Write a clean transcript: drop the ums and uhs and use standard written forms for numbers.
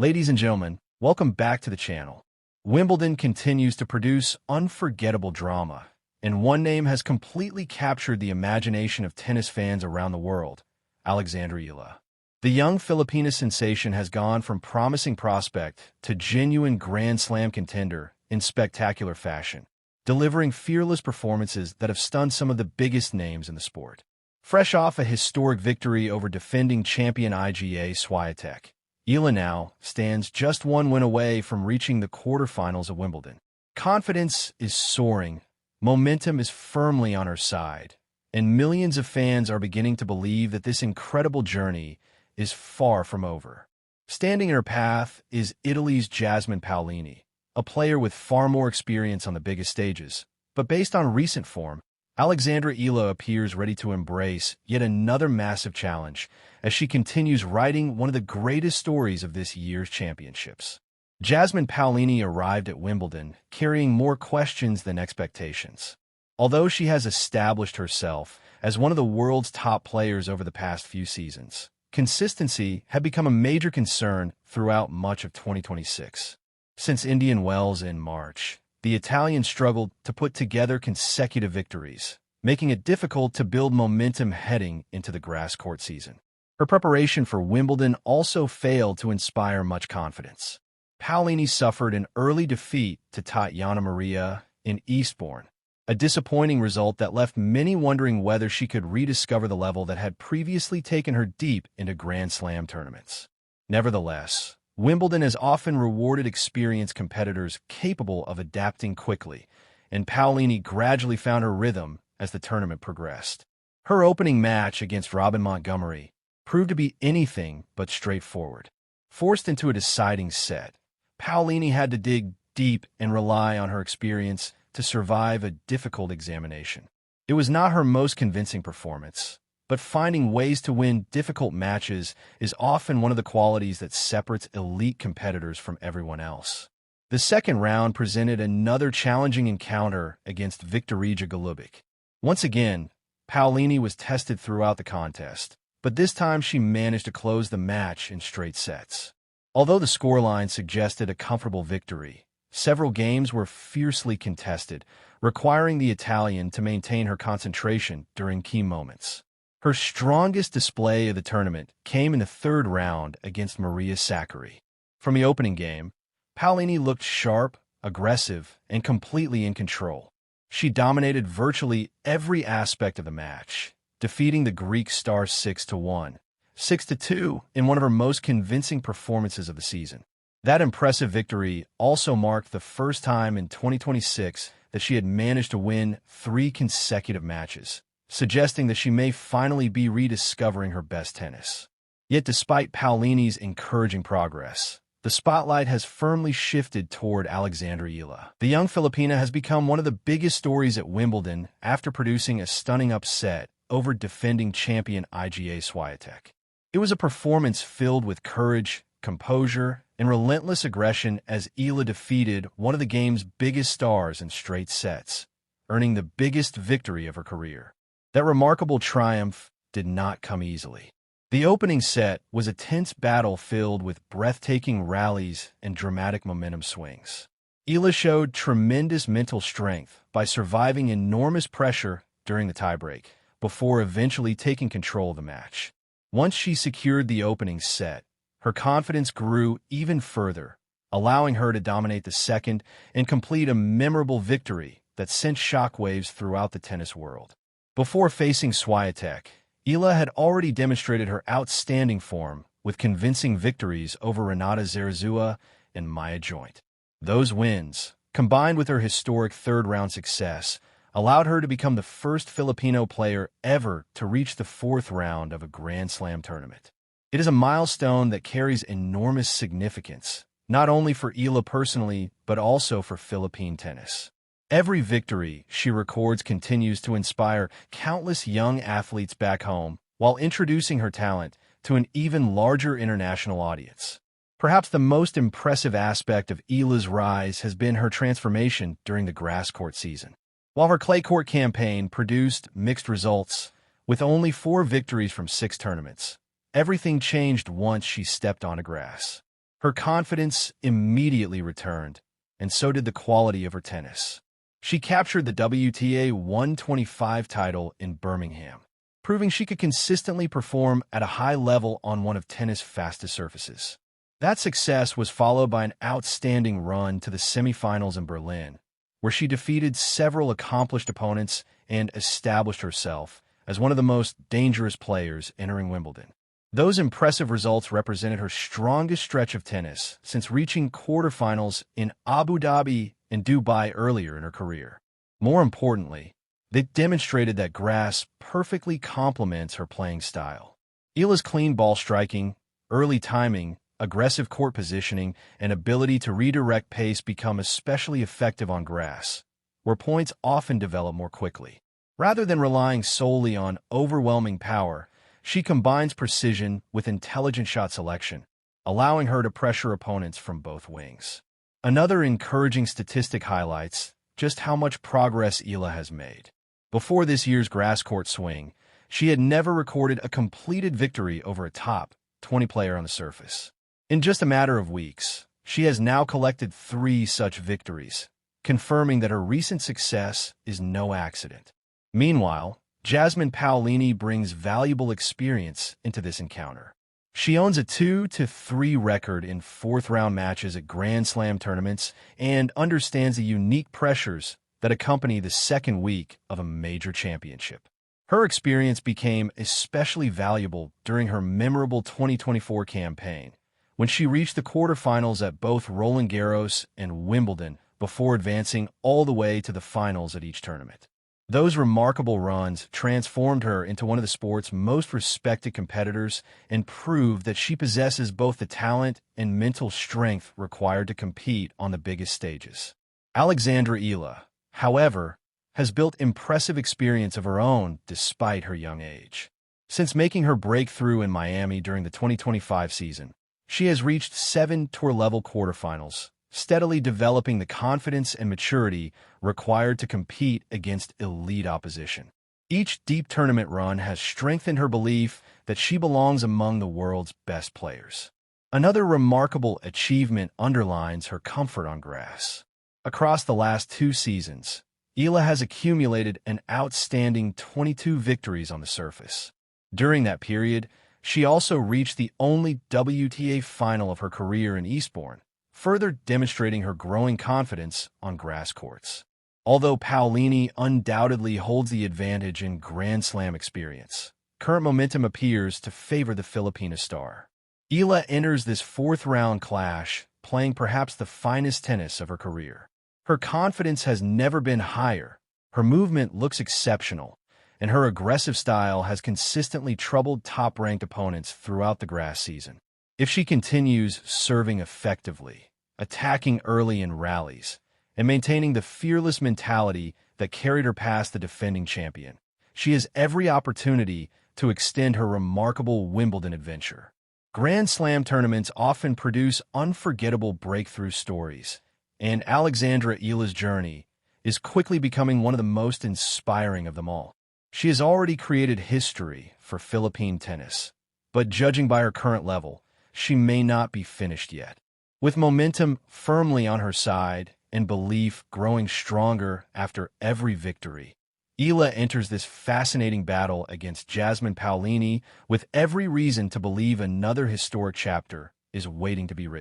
Ladies and gentlemen, welcome back to the channel. Wimbledon continues to produce unforgettable drama, and one name has completely captured the imagination of tennis fans around the world: Alexandra Eala. The young Filipina sensation has gone from promising prospect to genuine Grand Slam contender in spectacular fashion, delivering fearless performances that have stunned some of the biggest names in the sport. Fresh off a historic victory over defending champion Iga Swiatek, Eala now stands just one win away from reaching the quarterfinals of Wimbledon. Confidence is soaring, momentum is firmly on her side, and millions of fans are beginning to believe that this incredible journey is far from over. Standing in her path is Italy's Jasmine Paolini, a player with far more experience on the biggest stages, but based on recent form, Alexandra Eala appears ready to embrace yet another massive challenge as she continues writing one of the greatest stories of this year's championships. Jasmine Paolini arrived at Wimbledon carrying more questions than expectations. Although she has established herself as one of the world's top players over the past few seasons, consistency had become a major concern throughout much of 2026. Since Indian Wells in March, the Italian struggled to put together consecutive victories, making it difficult to build momentum heading into the grass court season. Her preparation for Wimbledon also failed to inspire much confidence. Paolini suffered an early defeat to Tatiana Maria in Eastbourne, a disappointing result that left many wondering whether she could rediscover the level that had previously taken her deep into Grand Slam tournaments. Nevertheless, Wimbledon has often rewarded experienced competitors capable of adapting quickly, and Paolini gradually found her rhythm as the tournament progressed. Her opening match against Robin Montgomery proved to be anything but straightforward. Forced into a deciding set, Paolini had to dig deep and rely on her experience to survive a difficult examination. It was not her most convincing performance, but finding ways to win difficult matches is often one of the qualities that separates elite competitors from everyone else. The second round presented another challenging encounter against Viktorija Golubic. Once again, Paolini was tested throughout the contest, but this time she managed to close the match in straight sets. Although the scoreline suggested a comfortable victory, several games were fiercely contested, requiring the Italian to maintain her concentration during key moments. Her strongest display of the tournament came in the third round against Maria Sakkari. From the opening game, Paolini looked sharp, aggressive, and completely in control. She dominated virtually every aspect of the match, defeating the Greek star 6-1, 6-2 in one of her most convincing performances of the season. That impressive victory also marked the first time in 2026 that she had managed to win 3 consecutive matches, suggesting that she may finally be rediscovering her best tennis. Yet despite Paolini's encouraging progress, the spotlight has firmly shifted toward Alexandra Eala. The young Filipina has become one of the biggest stories at Wimbledon after producing a stunning upset over defending champion Iga Swiatek. It was a performance filled with courage, composure, and relentless aggression as Eala defeated one of the game's biggest stars in straight sets, earning the biggest victory of her career. That remarkable triumph did not come easily. The opening set was a tense battle filled with breathtaking rallies and dramatic momentum swings. Eala showed tremendous mental strength by surviving enormous pressure during the tiebreak, before eventually taking control of the match. Once she secured the opening set, her confidence grew even further, allowing her to dominate the second and complete a memorable victory that sent shockwaves throughout the tennis world. Before facing Swiatek, Eala had already demonstrated her outstanding form with convincing victories over Renata Zarazua and Maya Joint. Those wins, combined with her historic third-round success, allowed her to become the first Filipino player ever to reach the 4th round of a Grand Slam tournament. It is a milestone that carries enormous significance, not only for Eala personally, but also for Philippine tennis. Every victory she records continues to inspire countless young athletes back home while introducing her talent to an even larger international audience. Perhaps the most impressive aspect of Eala's rise has been her transformation during the grass court season. While her clay court campaign produced mixed results, with only 4 victories from 6 tournaments, everything changed once she stepped onto grass. Her confidence immediately returned, and so did the quality of her tennis. She captured the WTA 125 title in Birmingham, proving she could consistently perform at a high level on one of tennis' fastest surfaces. That success was followed by an outstanding run to the semifinals in Berlin, where she defeated several accomplished opponents and established herself as one of the most dangerous players entering Wimbledon. Those impressive results represented her strongest stretch of tennis since reaching quarterfinals in Abu Dhabi and Dubai earlier in her career. More importantly, they demonstrated that grass perfectly complements her playing style. Eala's clean ball striking, early timing, aggressive court positioning, and ability to redirect pace become especially effective on grass, where points often develop more quickly. Rather than relying solely on overwhelming power, she combines precision with intelligent shot selection, allowing her to pressure opponents from both wings. Another encouraging statistic highlights just how much progress Eala has made. Before this year's grass court swing, she had never recorded a completed victory over a top 20 player on the surface. In just a matter of weeks, she has now collected 3 such victories, confirming that her recent success is no accident. Meanwhile, Jasmine Paolini brings valuable experience into this encounter. She owns a 2-3 record in fourth-round matches at Grand Slam tournaments and understands the unique pressures that accompany the second week of a major championship. Her experience became especially valuable during her memorable 2024 campaign, when she reached the quarterfinals at both Roland Garros and Wimbledon before advancing all the way to the finals at each tournament. Those remarkable runs transformed her into one of the sport's most respected competitors and proved that she possesses both the talent and mental strength required to compete on the biggest stages. Alexandra Eala, however, has built impressive experience of her own despite her young age. Since making her breakthrough in Miami during the 2025 season, she has reached 7 tour-level quarterfinals, steadily developing the confidence and maturity required to compete against elite opposition. Each deep tournament run has strengthened her belief that she belongs among the world's best players. Another remarkable achievement underlines her comfort on grass. Across the last 2 seasons, Eala has accumulated an outstanding 22 victories on the surface. During that period, she also reached the only WTA final of her career in Eastbourne, further demonstrating her growing confidence on grass courts. Although Paolini undoubtedly holds the advantage in Grand Slam experience, current momentum appears to favor the Filipina star. Eala enters this fourth-round clash playing perhaps the finest tennis of her career. Her confidence has never been higher, her movement looks exceptional, and her aggressive style has consistently troubled top-ranked opponents throughout the grass season. If she continues serving effectively, attacking early in rallies, and maintaining the fearless mentality that carried her past the defending champion, she has every opportunity to extend her remarkable Wimbledon adventure. Grand Slam tournaments often produce unforgettable breakthrough stories, and Alexandra Eala's journey is quickly becoming one of the most inspiring of them all. She has already created history for Philippine tennis, but judging by her current level, she may not be finished yet. With momentum firmly on her side and belief growing stronger after every victory, Eala enters this fascinating battle against Jasmine Paolini with every reason to believe another historic chapter is waiting to be written.